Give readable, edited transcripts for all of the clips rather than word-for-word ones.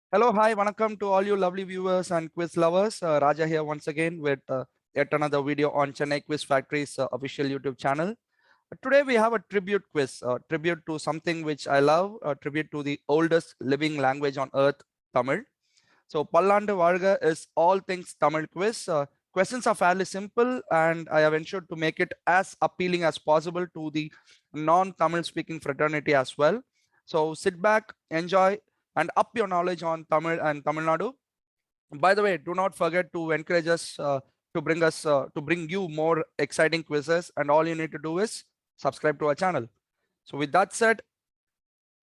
Hello, hi, vanakkam to all you lovely viewers and quiz lovers. Raja here once again with yet another video on Chennai Quiz Factory's official YouTube channel. Today we have a tribute quiz, tribute to something which I love, a tribute to the oldest living language on earth, Tamil. So Pallandu Varga is all things Tamil quiz. Questions are fairly simple and I have ensured to make it as appealing as possible to the non-Tamil speaking fraternity as well. So sit back, enjoy, and up your knowledge on Tamil and Tamil Nadu. By the way, do not forget to encourage us to bring you more exciting quizzes, and all you need to do is subscribe to our channel. So with that said,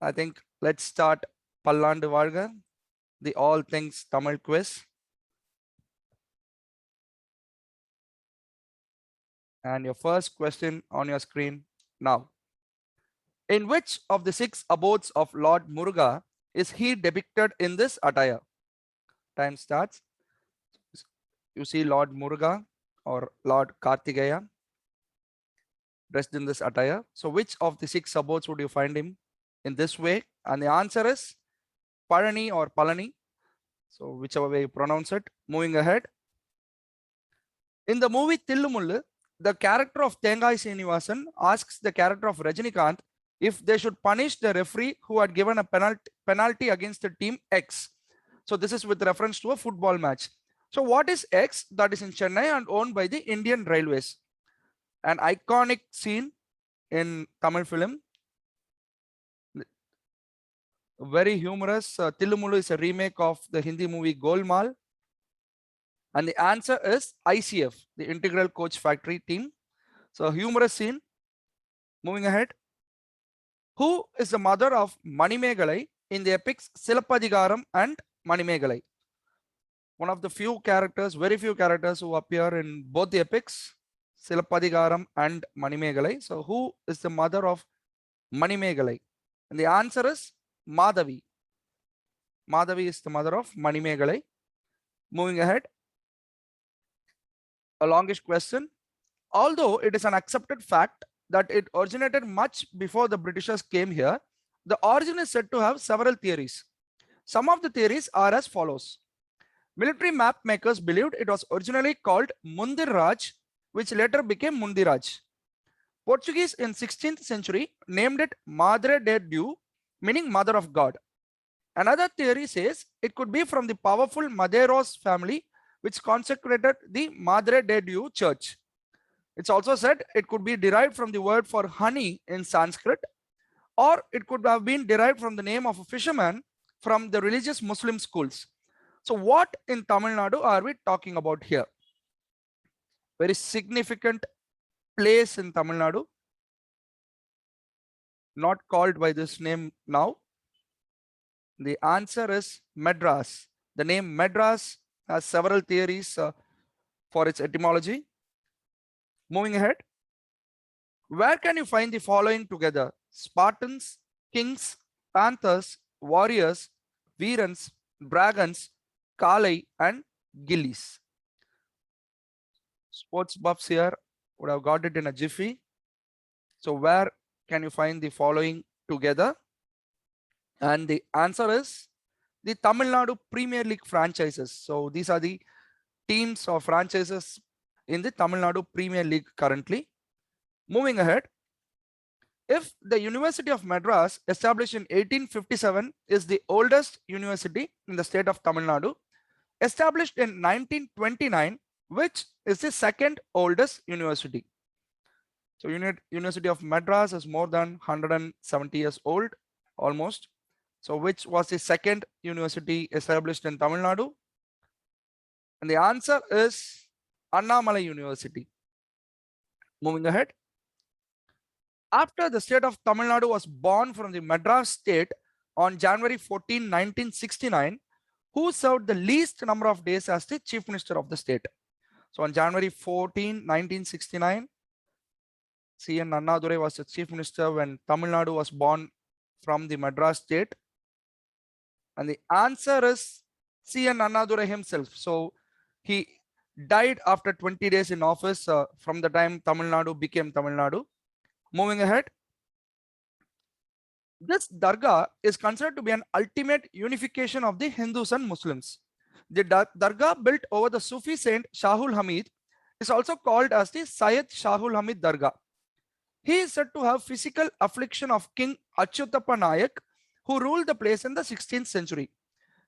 I think let's start Pallandu Varga, the all things Tamil quiz. And your first question on your screen now. In which of the 6 abodes of Lord Muruga is he depicted in this attire? Time starts. You see Lord Muruga or Lord Kartigeya dressed in this attire. So which of the 6 abodes would you find him in this way? And the answer is Palani or Palani. So whichever way you pronounce it. Moving ahead. In the movie Tillumullu, the character of Tengai Srinivasan asks the character of Rajinikanth if they should punish the referee who had given a penalty against the team X. So this is with reference to a football match. So what is X that is in Chennai and owned by the Indian Railways? An iconic scene in Tamil film. Very humorous. Tillumulu is a remake of the Hindi movie Golmaal. And the answer is ICF, the Integral Coach Factory team. So humorous scene. Moving ahead. Who is the mother of Manimegalai in the epics Silappadigaram and Manimegalai? One of the few characters, very few characters who appear in both the epics, Silappadigaram and Manimegalai. So who is the mother of Manimegalai? And the answer is Madhavi. Madhavi is the mother of Manimegalai. Moving ahead. A longish question. Although it is an accepted fact that it originated much before the Britishers came here, the origin is said to have several theories. Some of the theories are as follows. Military map makers believed it was originally called Mundir Raj, which later became Mundiraj. Portuguese in 16th century named it Madre de Deus, meaning Mother of God. Another theory says it could be from the powerful Madeiros family, which consecrated the Madre de Deus church. It's also said it could be derived from the word for honey in Sanskrit, or it could have been derived from the name of a fisherman from the religious Muslim schools. So what in Tamil Nadu are we talking about here? Very significant place in Tamil Nadu, not called by this name now. The answer is Madras. The name Madras has several theories for its etymology. Moving ahead. Where can you find the following together? Spartans, kings, panthers, warriors, Veerans, dragons, Kalai, and Gillies. Sports buffs here would have got it in a jiffy. So where can you find the following together? And the answer is the Tamil Nadu Premier League franchises. So these are the teams or franchises in the Tamil Nadu Premier League currently. Moving ahead, if the University of Madras, established in 1857, is the oldest university in the state of Tamil Nadu, established in 1929, which is the second oldest university? So University of Madras is more than 170 years old, almost. So which was the second university established in Tamil Nadu? And the answer is Annamalai University. Moving ahead. After the state of Tamil Nadu was born from the Madras state on January 14, 1969, who served the least number of days as the chief minister of the state? So on January 14, 1969, C.N. Annadurai was the chief minister when Tamil Nadu was born from the Madras state. And the answer is C.N. Annadurai himself. So he died after 20 days in office from the time Tamil Nadu became Tamil Nadu. Moving ahead. This dargah is considered to be an ultimate unification of the Hindus and Muslims. The dargah built over the Sufi saint Shahul Hamid is also called as the Syed Shahul Hamid Dargah. He is said to have physical affliction of King Achyutappa Nayak, who ruled the place in the 16th century.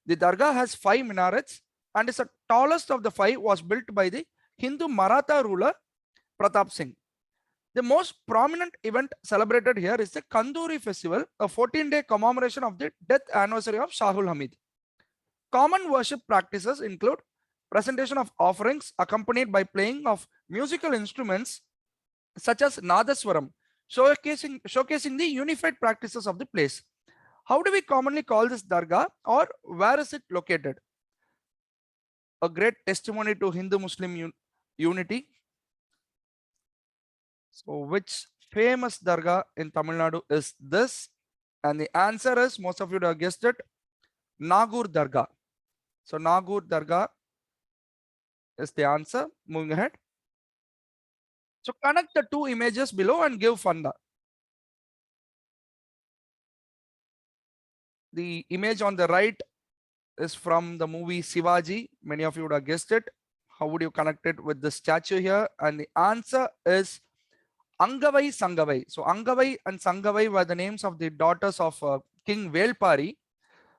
The dargah has 5 minarets and is the tallest of the 5 was built by the Hindu Maratha ruler Pratap Singh. The most prominent event celebrated here is the Kanduri festival, a 14-day commemoration of the death anniversary of Shahul Hamid. Common worship practices include presentation of offerings accompanied by playing of musical instruments such as Nadaswaram, showcasing the unified practices of the place. How do we commonly call this dargah, or where is it located? A great testimony to Hindu-Muslim unity. So which famous dargah in Tamil Nadu is this? And the answer is, most of you have guessed it, Nagur Dargah. So Nagur Dargah is the answer. Moving ahead. So connect the two images below and give funda. The image on the right is from the movie Shivaji. Many of you would have guessed it. How would you connect it with the statue here? And the answer is Angavai Sangavai. So Angavai and Sangavai were the names of the daughters of King Velpari.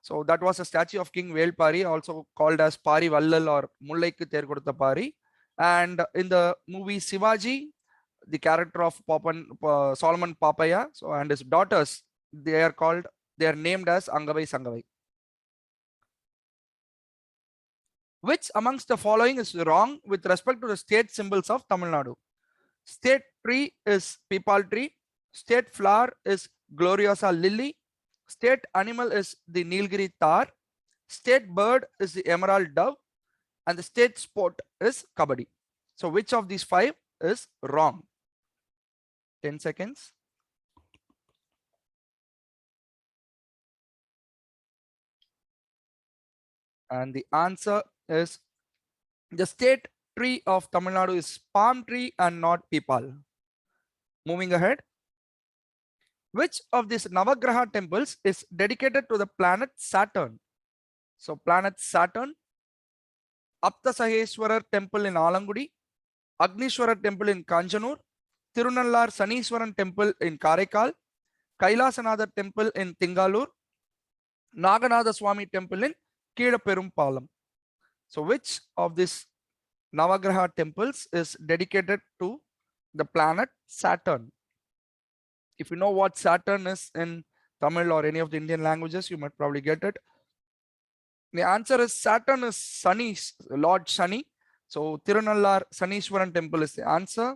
So that was a statue of King Velpari, also called as Pari Vallal or Mullaikku Ther Kodutha Pari. And in the movie Shivaji, the character of Solomon Papaya, so and his daughters, they are named as Angavai Sangavai. Which amongst the following is wrong with respect to the state symbols of Tamil Nadu? State tree is Peepal tree. State flower is Gloriosa lily. State animal is the Nilgiri tar. State bird is the emerald dove. And the state sport is Kabaddi. So which of these 5 is wrong? 10 seconds. And the answer is the state tree of Tamil Nadu is palm tree and not peepal. Moving ahead. Which of these Navagraha temples is dedicated to the planet Saturn? So planet Saturn, Aptasaheswarar temple in Alangudi, Agnishwarar temple in Kanjanur, Tirunallar Saneeswaran temple in Karaikal, Kailasanatha temple in Tingalur, Naganatha Swami temple in Kedaperumpalam. So which of these Navagraha temples is dedicated to the planet Saturn? If you know what Saturn is in Tamil or any of the Indian languages, you might probably get it. The answer is Saturn is Sunny, Lord Sunny. So Tirunallar Saneeswaran temple is the answer.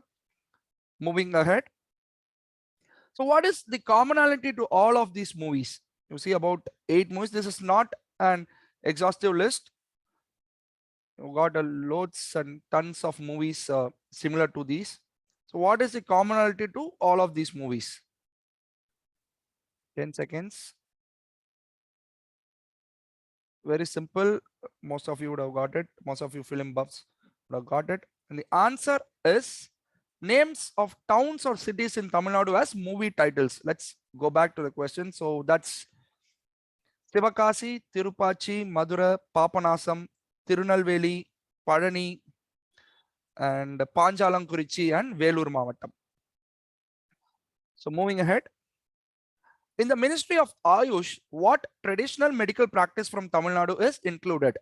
Moving ahead. So what is the commonality to all of these movies? You see about 8 movies. This is not an exhaustive list. You got loads and tons of movies similar to these. So what is the commonality to all of these movies? 10 seconds. Very simple. Most of you would have got it. Most of you film buffs would have got it. And the answer is names of towns or cities in Tamil Nadu as movie titles. Let's go back to the question. So that's Sivakasi, Tirupachi, Madura, Papanasam, Tirunalveli, Padani, and Panjalankurichi and Velur Mavatam. So moving ahead. In the Ministry of Ayush, what traditional medical practice from Tamil Nadu is included?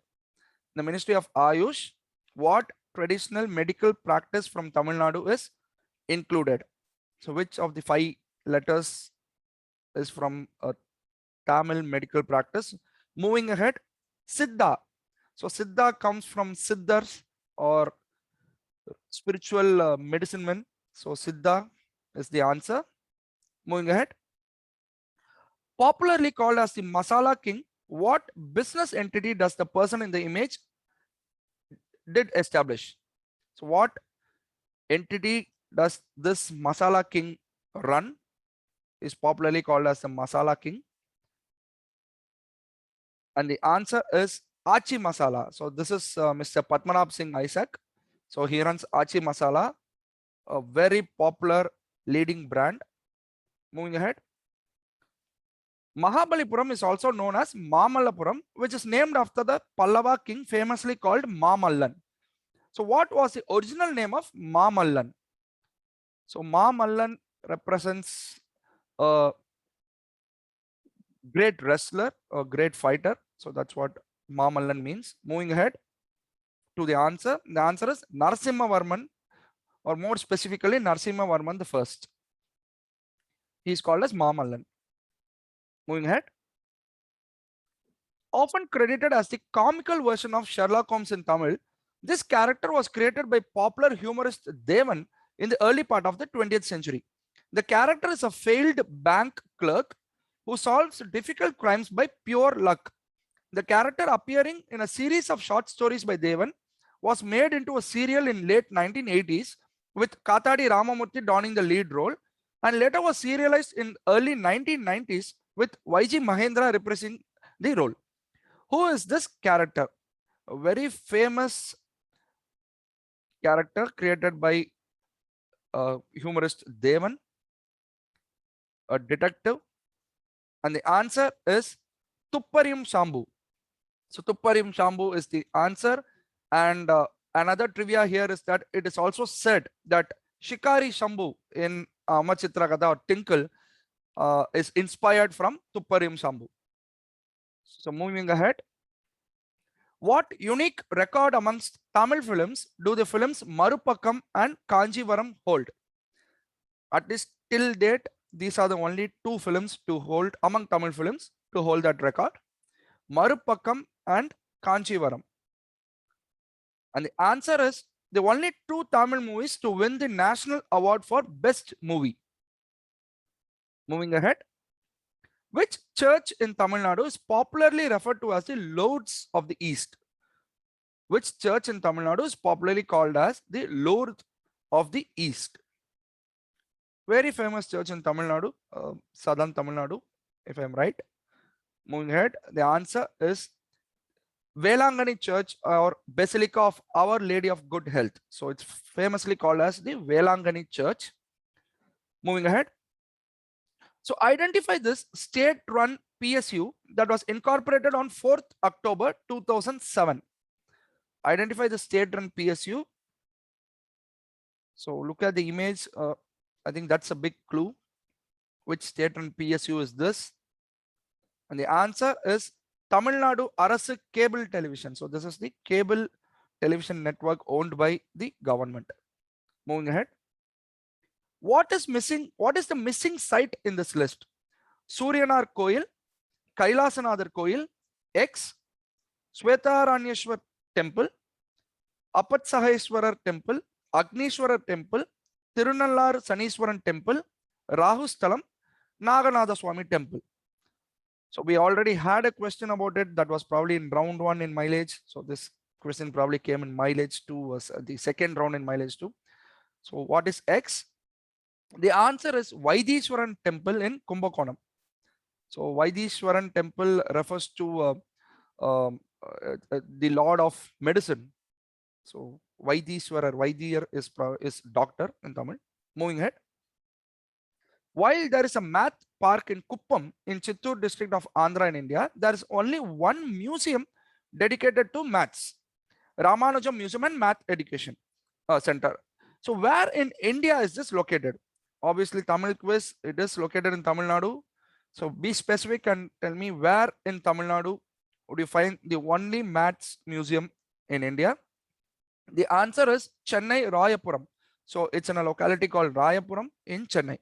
The Ministry of Ayush, what traditional medical practice from Tamil Nadu is included? So which of the 5 letters is from a Tamil medical practice? Moving ahead, Siddha. So Siddha comes from Siddhars or spiritual medicine men. So Siddha is the answer. Moving ahead. Popularly called as the Masala King, what business entity does the person in the image did establish? So what entity does this Masala King run? Is popularly called as the Masala King. And the answer is Achi Masala. So this is Mr. Padmanabh Singh Isaac. So he runs Achi Masala, a very popular leading brand. Moving ahead. Mahabalipuram is also known as Mamallapuram, which is named after the Pallava king famously called Mamallan. So what was the original name of Mamallan? So Mamallan represents a great wrestler, a great fighter. So that's what Mamallan means. Moving ahead to the answer. The answer is Narasimhavarman, or more specifically Narasimhavarman the first. He is called as Mamallan. Moving ahead. Often credited as the comical version of Sherlock Holmes in Tamil, this character was created by popular humorist Devan in the early part of the 20th century. The character is a failed bank clerk who solves difficult crimes by pure luck. The character, appearing in a series of short stories by Devan, was made into a serial in late 1980s with Katadi Ramamurthy donning the lead role, and later was serialized in early 1990s with YG Mahendra reprising the role. Who is this character? A very famous character created by humorist Devan, a detective, and the answer is Tuppariyum Shambhu. So Tuppariyum Shambhu is the answer, and another trivia here is that it is also said that Shikari Shambhu in Amachitra Katha or Tinkle is inspired from Tuppariyum Shambhu. So moving ahead, what unique record amongst Tamil films do the films Marupakkam and Kanjivaram hold? At least till date, these are the only two films to hold among Tamil films to hold that record. Marupakkam and Kanjivaram. And the answer is the only two Tamil movies to win the National Award for Best Movie. Moving ahead. Which church in Tamil Nadu is popularly referred to as the Lords of the East? Which church in Tamil Nadu is popularly called as the Lord of the East? Very famous church in Tamil Nadu, southern Tamil Nadu, if I'm right. Moving ahead, the answer is Velangani Church or Basilica of Our Lady of Good Health. So it's famously called as the Velangani Church. Moving ahead. So identify this state-run PSU that was incorporated on 4th October 2007. Identify the state-run PSU. So look at the image. I think that's a big clue. Which state-run PSU is this? And the answer is Tamil Nadu Arasu Cable Television. So this is the cable television network owned by the government. Moving ahead. What is missing? What is the missing site in this list? Suryanar Koil, Kailasanadar Koil, X, Svetaranyeshwar Temple, Apatsaheswarar Temple, Agnishwarar Temple, Tirunallar Saniswaran Temple, Rahustalam, Naganatha Swami Temple. So we already had a question about it that was probably in round 1 in mileage. So this question probably came in mileage 2, was the second round in mileage 2. So what is X? The answer is Vaidishwaran Temple in Kumbakonam. So Vaidishwaran Temple refers to the Lord of Medicine. So Vaidishwarar, Vaidyar is doctor in Tamil. Moving ahead. While there is a math park in Kuppam in Chittoor district of Andhra in India, there is only one museum dedicated to maths, Ramanujam Museum and Math Education Center. So where in India is this located? Obviously Tamil quiz, it is located in Tamil Nadu. So be specific and tell me where in Tamil Nadu would you find the only maths museum in India? The answer is Chennai Rayapuram. So it's in a locality called Rayapuram in Chennai.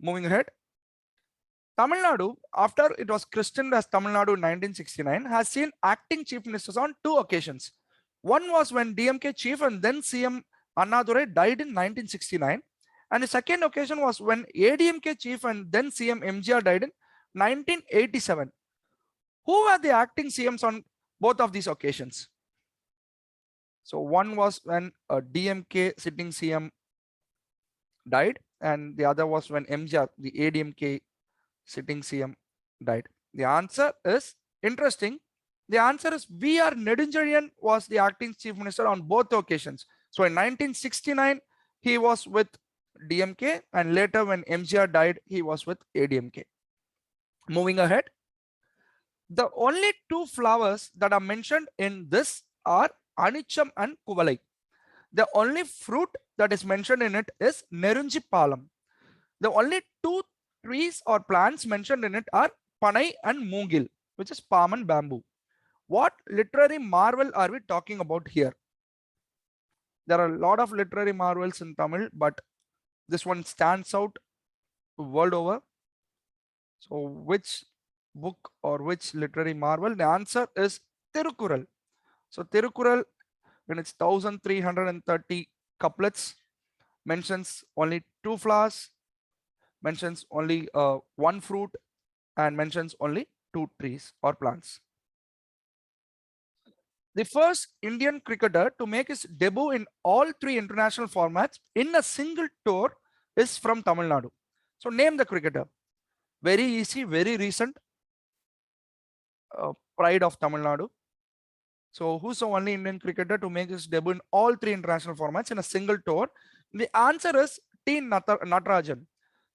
Moving ahead. Tamil Nadu, after it was christened as Tamil Nadu in 1969, has seen acting chief ministers on 2 occasions. One was when DMK chief and then CM Annadurai died in 1969. And the second occasion was when ADMK chief and then CM MGR died in 1987. Who were the acting CMs on both of these occasions? So one was when a DMK sitting CM died, and the other was when MGR, the ADMK sitting CM, died. The answer is interesting. The answer is VR Nedunjeliyan was the acting chief minister on both occasions. So in 1969, he was with DMK, and later when MGR died, he was with ADMK. Moving ahead, the only two flowers that are mentioned in this are Anicham and Kuvalai. The only fruit that is mentioned in it is Nerunji Palam. The only two trees or plants mentioned in it are Panai and Moongil, which is palm and bamboo. What literary marvel are we talking about here? There are a lot of literary marvels in Tamil, but this one stands out world over. So which book or which literary marvel? The answer is Tirukural. So Tirukural, in its 1330 couplets, mentions only two flowers, mentions only one fruit, and mentions only two trees or plants. The first Indian cricketer to make his debut in all three international formats in a single tour is from Tamil Nadu. So name the cricketer. Very easy, very recent. Pride of Tamil Nadu. So who's the only Indian cricketer to make his debut in all three international formats in a single tour? The answer is T. Natarajan.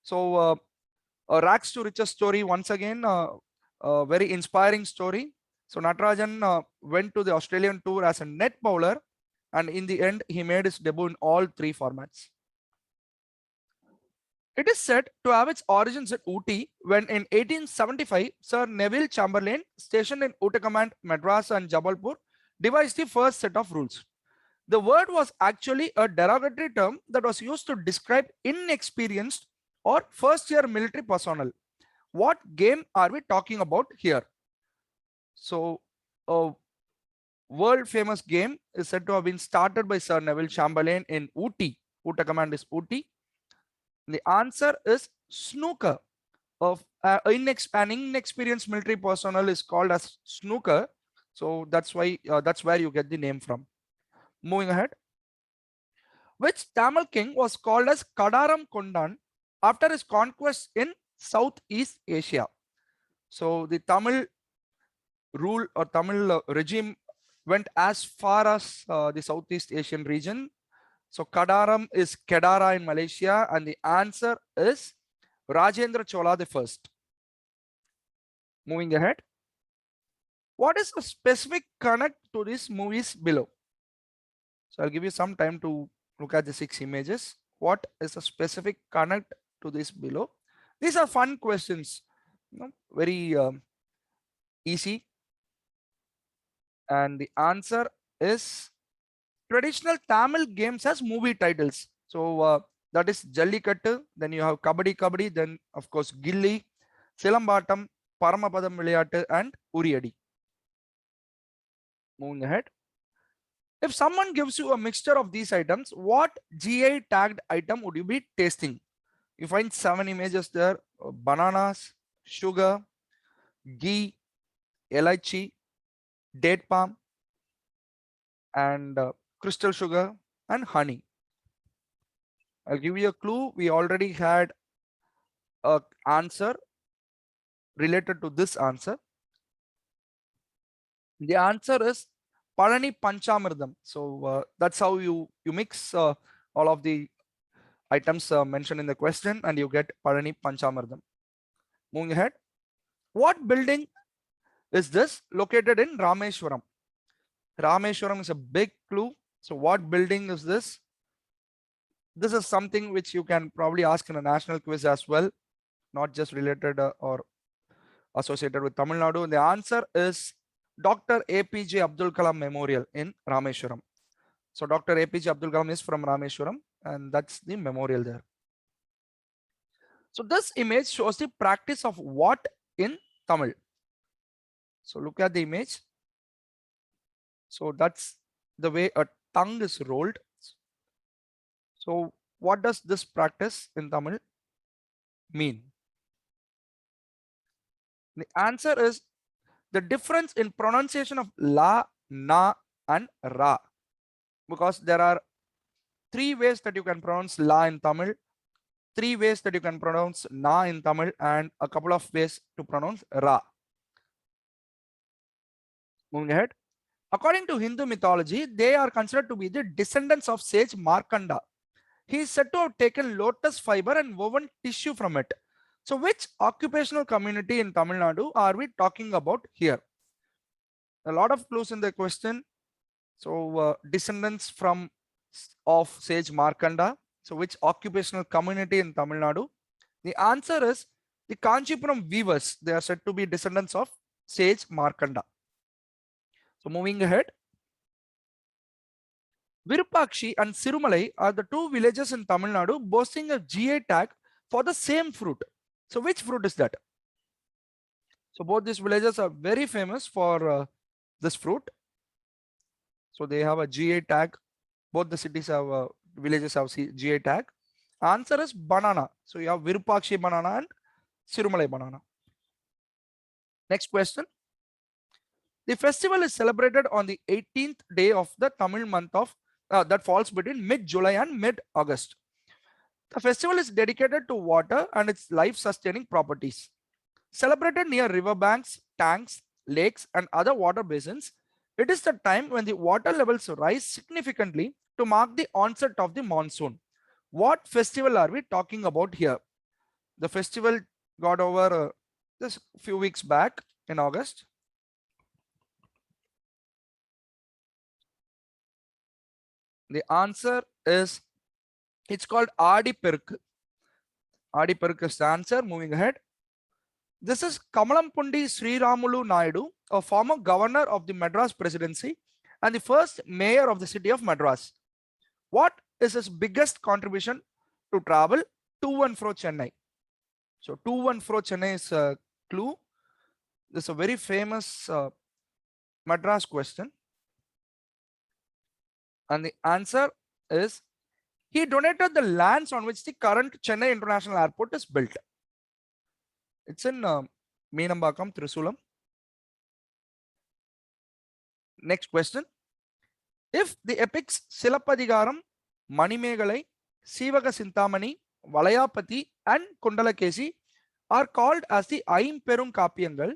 So a rags to riches story once again, a very inspiring story. So Natarajan went to the Australian tour as a net bowler, and in the end, he made his debut in all three formats. It is said to have its origins at Ooty when in 1875, Sir Neville Chamberlain, stationed in Uttacommand, Madras and Jabalpur, devised the first set of rules. The word was actually a derogatory term that was used to describe inexperienced or first-year military personnel. What game are we talking about here? So, a world famous game is said to have been started by Sir Neville Chamberlain in Ooty. Uttacommand is Ooty. The answer is snooker. Of an inexperienced military personnel is called as snooker. So that's why that's where you get the name from. Moving ahead. Which Tamil king was called as Kadaram Kondan after his conquest in Southeast Asia? So the Tamil rule or Tamil regime went as far as the Southeast Asian region. So Kadaram is Kedara in Malaysia, and the answer is Rajendra Chola the first. Moving ahead. What is a specific connect to these movies below? So I'll give you some time to look at the 6 images. What is a specific connect to this below? These are fun questions, very easy. And the answer is traditional Tamil games as movie titles. So that is Jallikattu, then you have Kabaddi Kabaddi, then of course Gilli, Silambatam, Paramapadam Vilayattu and Uriyadi. Moving ahead. If someone gives you a mixture of these items, what GI tagged item would you be tasting? You find 7 images there: bananas, sugar, ghee, elaichi, date palm, and crystal sugar and honey. I'll give you a clue. We already had an answer related to this answer. The answer is Palani Panchamridam. So that's how you mix all of the items mentioned in the question, and you get Palani Panchamridam. Moving ahead. What building is this located in Rameshwaram? Rameshwaram is a big clue. So what building is this? This is something which you can probably ask in a national quiz as well, not just related or associated with Tamil Nadu. The answer is Dr. APJ Abdul Kalam Memorial in Rameshwaram. So Dr. APJ Abdul Kalam is from Rameshwaram, and that's the memorial there. So this image shows the practice of what in Tamil? So look at the image. So that's the way a tongue is rolled. So what does this practice in Tamil mean? The answer is the difference in pronunciation of la, na, and ra. Because there are 3 ways that you can pronounce la in Tamil, 3 ways that you can pronounce na in Tamil, and a couple of ways to pronounce ra. Moving ahead. According to Hindu mythology, they are considered to be the descendants of sage Markanda. He is said to have taken lotus fiber and woven tissue from it. So which occupational community in Tamil Nadu are we talking about here? A lot of clues in the question. So descendants of sage Markanda. So which occupational community in Tamil Nadu? The answer is the Kanchipuram weavers. They are said to be descendants of sage Markanda. So moving ahead, Virupakshi and Sirumalai are the two villages in Tamil Nadu boasting a GI tag for the same fruit. So which fruit is that? So both these villages are very famous for this fruit. So they have a GI tag. Both the cities have villages have GI tag. Answer is banana. So you have Virupakshi banana and Sirumalai banana. Next question. The festival is celebrated on the 18th day of the Tamil month of that falls between mid-July and mid-August. The festival is dedicated to water and its life-sustaining properties. Celebrated near riverbanks, tanks, lakes, and other water basins, it is the time when the water levels rise significantly to mark the onset of the monsoon. What festival are we talking about here? The festival got over just a few weeks back in August. The answer is, it's called Adi Peruk. Adi Peruk is the answer. Moving ahead. This is Kamalampundi Sriramulu Naidu, a former governor of the Madras presidency and the first mayor of the city of Madras. What is his biggest contribution to travel to and fro Chennai? So to and fro Chennai is a clue. This is a very famous Madras question. And the answer is, he donated the lands on which the current Chennai International Airport is built. It's in Meenambakam, Trisulam. Next question. If the epics Silapadigaram, Manimegalai, Sivaga Sintamani, Valayapati, and Kundalakesi are called as the Aimperum Kapiyangal,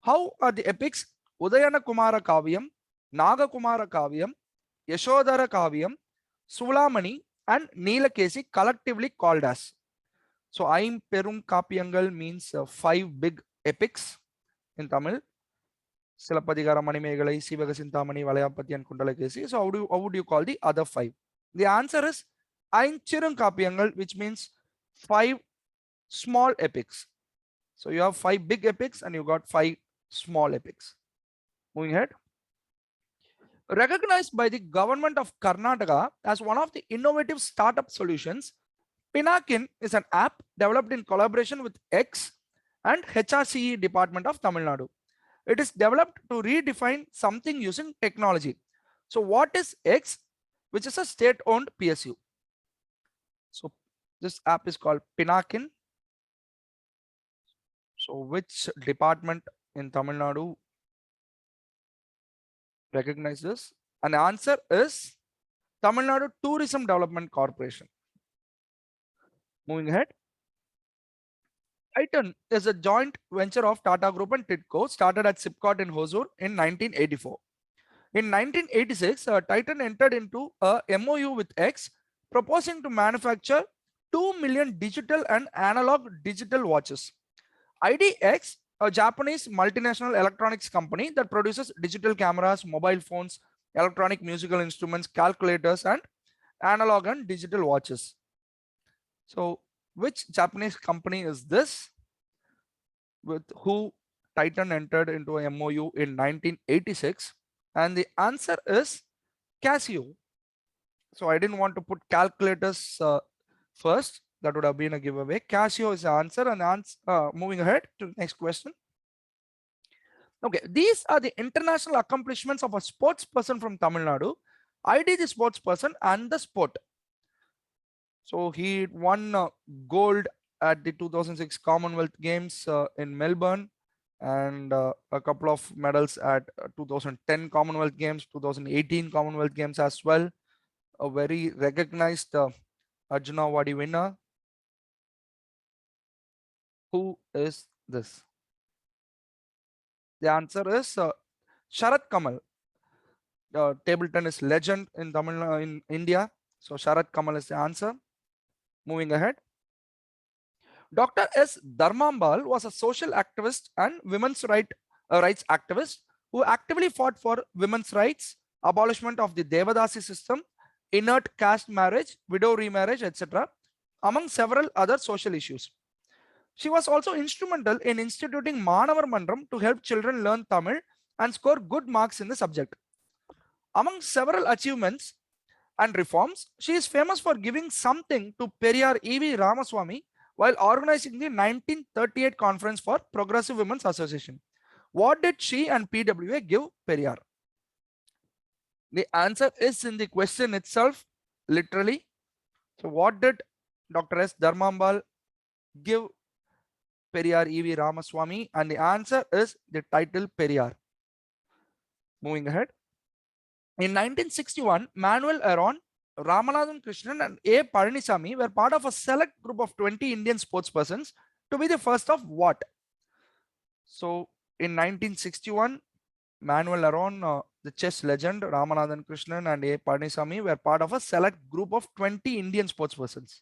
how are the epics Udayana Kumara Kaviyam, Naga Kumara Kaviyam, Yashodhara Kaviyam, Sulamani, and Neelakesi collectively called as? So Aimperum Kapiyangal means 5 big epics in Tamil. Silapadigara, Manimegalai, Sivaga Sintamani, Valayapati, and Kundalakesi. So how would you call the other 5? The answer is Ainchirum Kapiyangal, which means 5 small epics. So you have 5 big epics and you got 5 small epics. Moving ahead. Recognized by the government of Karnataka as one of the innovative startup solutions, Pinakin is an app developed in collaboration with X and HRCE Department of Tamil Nadu. It is developed to redefine something using technology. So what is X, which is a state-owned PSU? So this app is called Pinakin. So which department in Tamil Nadu recognize this? And the answer is Tamil Nadu Tourism Development Corporation. Moving ahead. Titan is a joint venture of Tata Group and TIDCO, started at Sipcot in Hosur in 1984. In 1986, Titan entered into a MOU with X, proposing to manufacture 2 million digital and analog digital watches. IDX, a Japanese multinational electronics company that produces digital cameras, mobile phones, electronic musical instruments, calculators, and analog and digital watches. So which Japanese company is this with who Titan entered into a MOU in 1986? And the answer is Casio. So I didn't want to put calculators first. That would have been a giveaway. Casio is the answer. And moving ahead to the next question. Okay, these are the international accomplishments of a sports person from Tamil Nadu. ID the sports person and the sport. So he won gold at the 2006 Commonwealth Games in Melbourne, and a couple of medals at 2010 Commonwealth Games, 2018 Commonwealth Games as well. A very recognized Arjuna Award winner. Who is this? The answer is Sharat Kamal, table tennis legend in Tamil in India. So Sharat Kamal is the answer. Moving ahead. Dr. S. Dharmambal was a social activist and rights activist who actively fought for women's rights, abolishment of the Devadasi system, inert caste marriage, widow remarriage, etc., among several other social issues. She was also instrumental in instituting Manavar Mandram to help children learn Tamil and score good marks in the subject. Among several achievements and reforms, she is famous for giving something to Periyar E.V. Ramaswamy while organizing the 1938 Conference for Progressive Women's Association. What did she and PWA give Periyar? The answer is in the question itself, literally. So what did Dr. S. Dharmambal give Periyar E.V. Ramaswamy? And the answer is the title Periyar. Moving ahead. In 1961, Manuel Aron, Ramanathan Krishnan and A. Palanisamy were part of a select group of 20 Indian sportspersons to be the first of what? So in 1961, Manuel Aron, the chess legend, Ramanathan Krishnan and A. Palanisamy were part of a select group of 20 Indian sportspersons.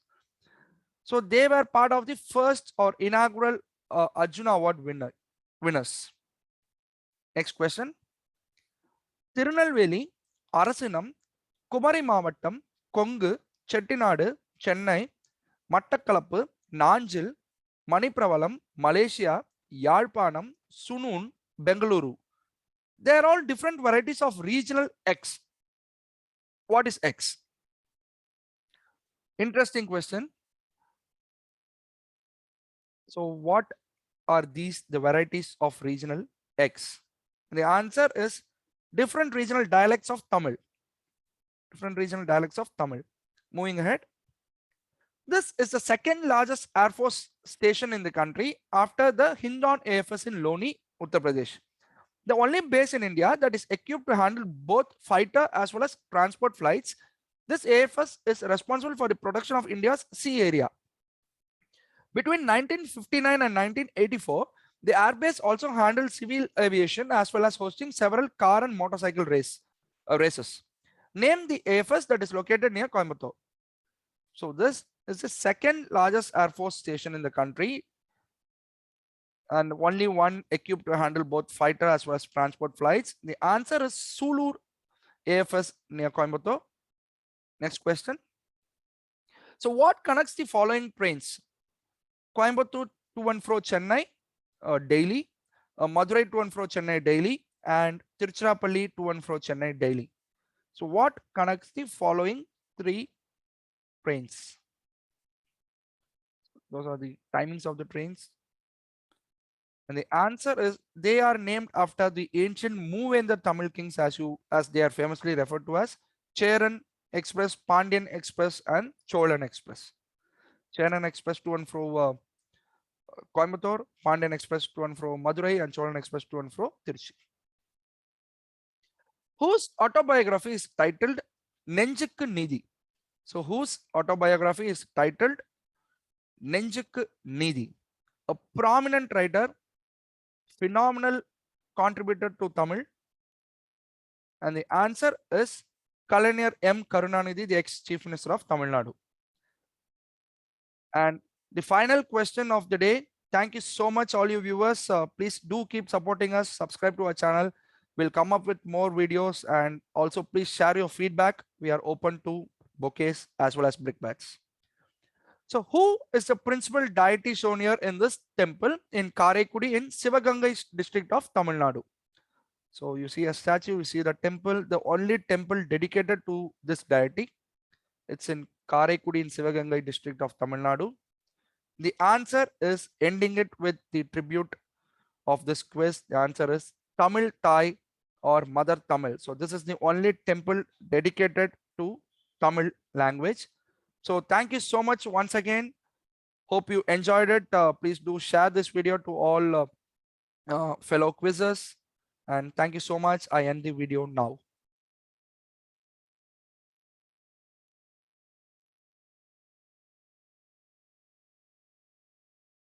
So they were part of the first or inaugural Arjuna Award winners. Next question. Tirunelveli, Arasinam, Kumari மாவட்டம், Kongu, Chettinad, Chennai, Batticaloa, Nanjil, Manipravalam, Malaysia, Jaffna, சுனூன், Bengaluru. They are all different varieties of regional X. What is X? Interesting question. So what are these the varieties of regional X? The answer is different regional dialects of Tamil. Different regional dialects of Tamil. Moving ahead. This is the second largest Air Force station in the country after the Hindon AFS in Loni, Uttar Pradesh. The only base in India that is equipped to handle both fighter as well as transport flights. This AFS is responsible for the protection of India's sea area. Between 1959 and 1984, the airbase also handled civil aviation as well as hosting several car and motorcycle races. Name the AFS that is located near Coimbatore. So this is the second largest Air Force station in the country and only one equipped to handle both fighter as well as transport flights. The answer is Sulur AFS near Coimbatore. Next question. So what connects the following trains? Coimbatore to and fro Chennai daily, Madurai to and fro Chennai daily, and Tiruchirappalli to and fro Chennai daily. So what connects the following three trains? Those are the timings of the trains. And the answer is they are named after the ancient Moovendar Tamil kings as they are famously referred to as Cheran Express, Pandyan Express and Cholan Express. Cheran Express to and fro Coimbatore, Pandyan Express to and fro Madurai and Cholan Express to and fro Tiruchi. Whose autobiography is titled Nenjukku Needhi? So whose autobiography is titled Nenjukku Needhi? A prominent writer, phenomenal contributor to Tamil, and the answer is Kalaignar M. Karunanidhi, the ex-Chief Minister of Tamil Nadu. And the final question of the day. Thank you so much, all you viewers. Please do keep supporting us. Subscribe to our channel. We'll come up with more videos, and also please share your feedback. We are open to bouquets as well as brickbats. So who is the principal deity shown here in this temple in Karaikudi in Sivagangai district of Tamil Nadu? So you see a statue, you see the temple, the only temple dedicated to this deity. It's in Karaikudi in Sivagangai district of Tamil Nadu. The answer is, ending it with the tribute of this quiz, the answer is Tamil Thai or Mother Tamil. So this is the only temple dedicated to Tamil language. So thank you so much once again. Hope you enjoyed it. Please do share this video to all fellow quizzers. And thank you so much. I end the video now.